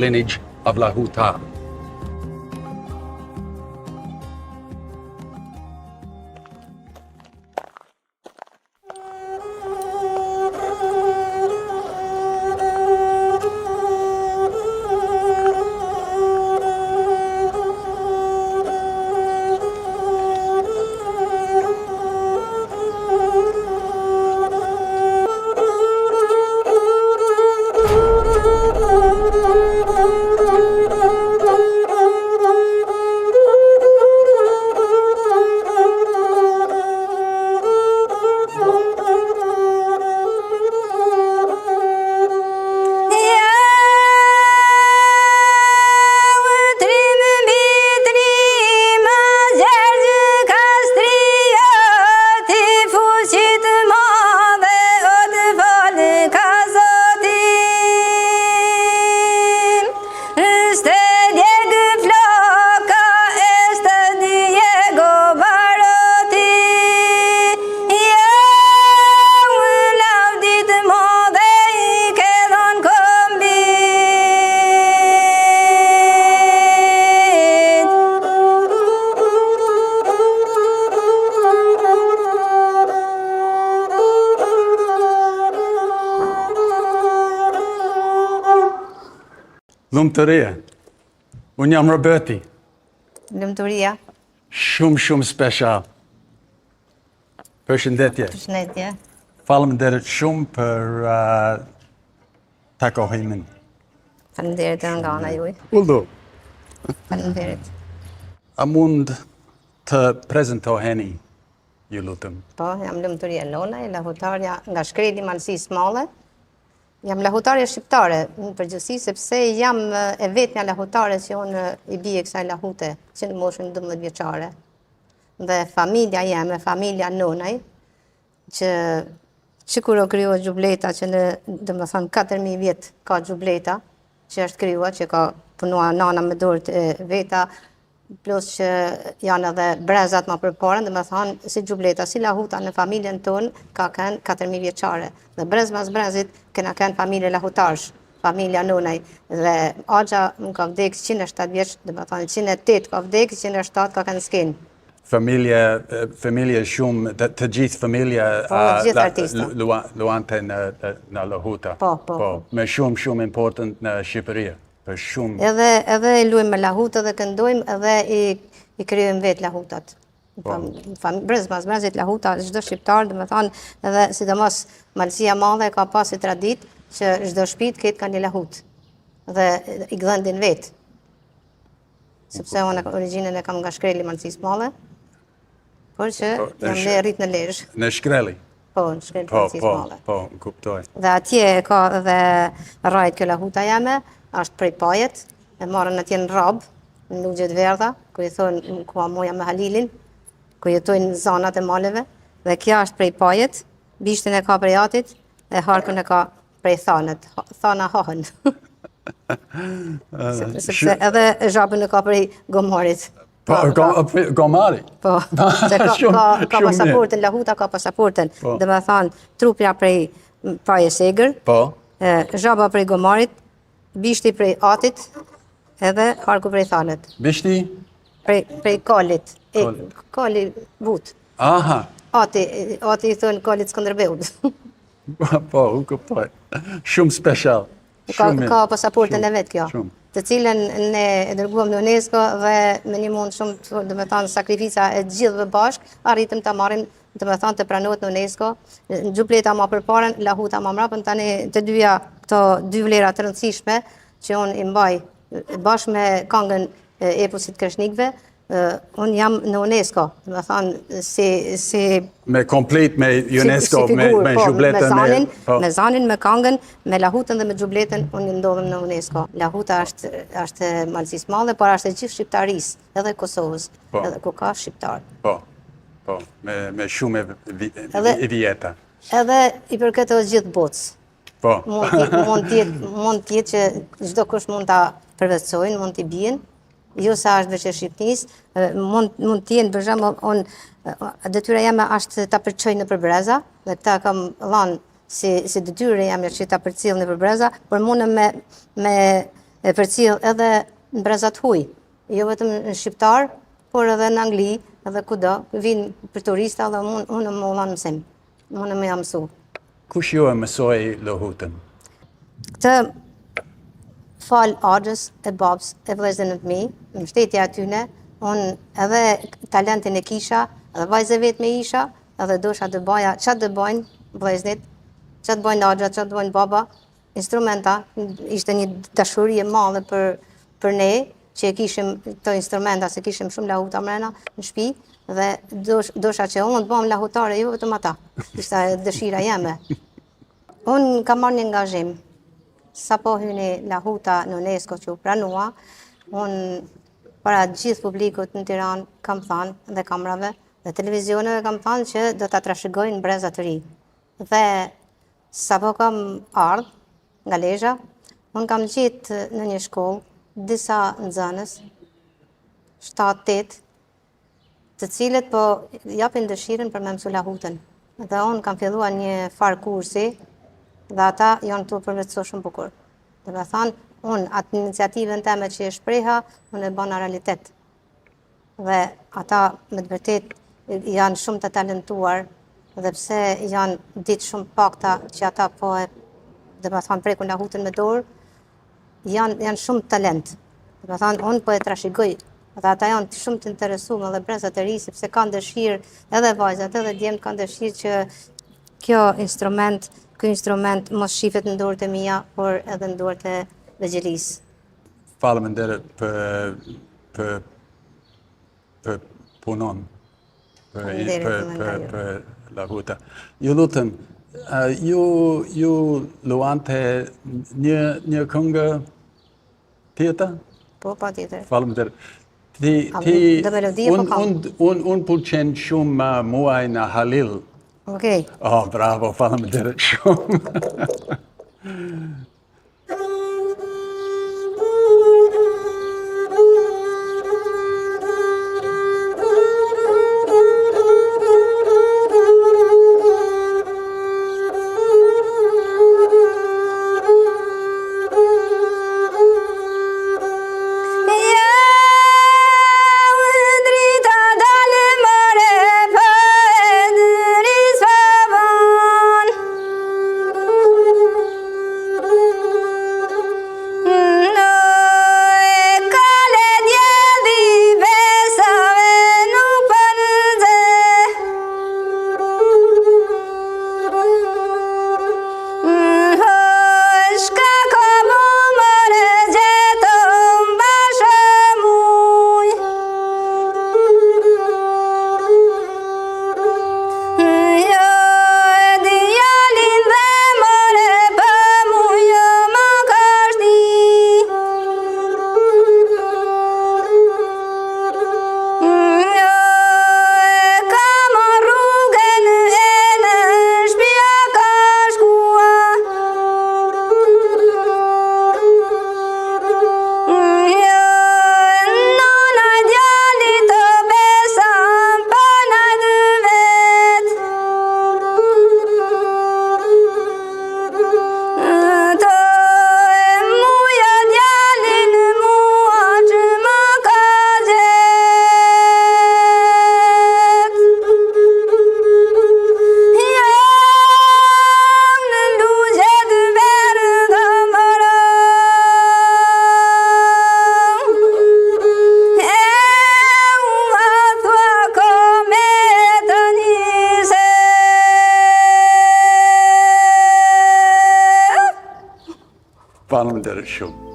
lineage of Lahuta. Lumturia. Unë jam Roberti. Lumturia. Shumë special. Përshëndetje. Përshëndetje. Faleminderit shumë për takohimin. Faleminderit nga ana juaj. Ullu. Faleminderit. A mund të prezantoheni, ju lutem? Po, jam Lumturia Lona, lahutarja nga shkreli Malësisë Madhe. Jam lahutarja shqiptare në përgjithësi, sepse jam e vetmja lahutare që unë i bie kësaj lahute që në moshën 12 vjeçare. Dhe familja jeme, familja nonaj, që kur o krijuar xhubleta që në, domethënë 4000 vjet ka xhubleta që është krijuar, që ka punuar nana me dorët e veta, plus që janë edhe brezat më përpara, domethënë si xhubleta, si lahuta në familjen tonë ka kanë 4000 vjeçare. Dhe brez mas brezit kena kanë familje lahutarsh, familja nonaj. Dhe Axha më ka vdekë 107 vjeç, domethënë 108 ka vdekë, 107 ka kanë skenë. Familje shumë, të gjithë familja gjithë artista. Luante në lahuta. Po. Me shumë important në Shqipëri. Shumë. Edhe i luajmë me lahutë dhe këndojmë edhe i krijojmë vetë lahutat. Brez mas brezit lahuta, çdo shqiptar, domethënë edhe sidomos Malësia Madhe ka pasi traditë që çdo shtëpi të ketë ka një lahutë. Dhe i gdhendin vetë. Sepse unë origjinën e kam nga shkreli Malësisë Madhe, por që jam le rrit në Lezhë. Në shkreli? Po, në shkreli Malësisë Madhe. Po, kuptoj. Dhe atje ka edhe rrajt kjo lahuta jame, është prej pajet, e marrën atje në Rab, në Lugjet Verdha, ku i thonë ku moja me Halilin, ku jetojnë në zanat e maleve, dhe kja është prej pajet, bishtin e ka prej atit, dhe harkën e ka prej thanët, thana hahën. Sepse edhe zhabën e ka prej gomarit. Po, gomari? Po, ka pasaportën, lahuta ka pasaportën, dhe me thanë trupja prej paje segër, zhaba prej gomarit, bishti prej atit, edhe harku prej thanët. Bishti? Prej kalit. Kali but. Aha. Ati i thënë kalit Skënderbeut. Po, u kuptoj. Shumë special. Ka pasaportën e vetë kjo. Të cilën ne e dërguam në UNESCO dhe me një mund shumë, dhe me thanë, sakrifica e gjithëve bashkë, arritëm të marrim, dhe me thanë, të pranohet në UNESCO. Xhubleta ma përparen, lahuta ma mrapën, tani të dyja këto dy vlera të rëndësishme që unë i mbaj bashkë me këngën e eposit Kreshnikëve, unë jam në UNESCO, dhe me thanë si... Me komplet me UNESCO, me xhubletën... Me zanin, me këngën, me lahutën dhe me xhubletën, unë ndodhem në UNESCO. Lahuta është Malësisë Madhe, por është e gjithë shqiptarisë, edhe Kosovës, edhe ku ka shqiptar. Po, me shumë e vjeta. Edhe i përket edhe gjithë botës. Po. Mund tjetë që çdo kush mund ta përvetsojnë, mund t'i bien, jo sa është veç e Shqipnisë, mund t'jenë, për shembull, detyra jame është ta përçoj në përbreza, dhe këta kam dhënë si detyre jame që ta përcjell në përbreza, por mundem me e përcjell edhe në brezat huj, jo vetëm në shqiptar, por edhe në Angli, edhe kudo, vinë për turista dhe unë më ullan mësim, unë më jam mësu. Kush ju e mësoi lohutën? Këtë falë Argjës e babës e vëllezërit mi, në shtetja atyne, unë edhe talentin e kisha, edhe vajze vetë me isha, edhe dosha të baja, qatë të bajnë vëllezërit, qatë bajnë Argjët, qatë bajnë baba, instrumenta, ishte një dashuri e madhe për ne, që e kishim këto instrumenta, se kishim shumë lahuta mrena në shtëpi, dhe dosha që unë të bëhem lahutare, jo vetëm ata, ishte dëshira jeme. Unë kam marrë një angazhim, sa po hyni lahuta në UNESCO që u pranua, unë para gjithë publikut në Tiranë kam thënë dhe kamerave dhe televizioneve kam thënë që do ta trashëgojnë breza të ri. Dhe sa po kam ardhë nga Lezhë, unë kam gjetë në një shkollë disa nxënës, 7-8, të cilët po japin dëshirën për me mësu lahutën. Dhe unë kam filluar një farë kursi, dhe ata janë të përvetësu shumë bukur. Dhe me thanë, unë atë iniciativën teme që e shpreha, unë e bëna realitet. Dhe ata me të vërtet janë shumë të talentuar, dhe pse janë ditë shumë pakta që ata po e, dhe me thanë, prekun lahutën me dorë, janë shumë talent. Dhe me thanë, unë po e trashëgoj. Dhe ata janë shumë të interesuar dhe brezat e ri, sepse kanë dëshirë, edhe vajzat, edhe djemët kanë dëshirë që ky instrument mos shifet në dorët e mia, por edhe në dorët e vegjelisë. Faleminderit për punon, për lahuta. Ju lutem, ju luante një këngë tjetër? Po, pa tjetër. Faleminderit. Unë pëlqen shumë muaj në Halil. Okej. Oh, bravo, faleminderit shumë. Faleminderit shumë.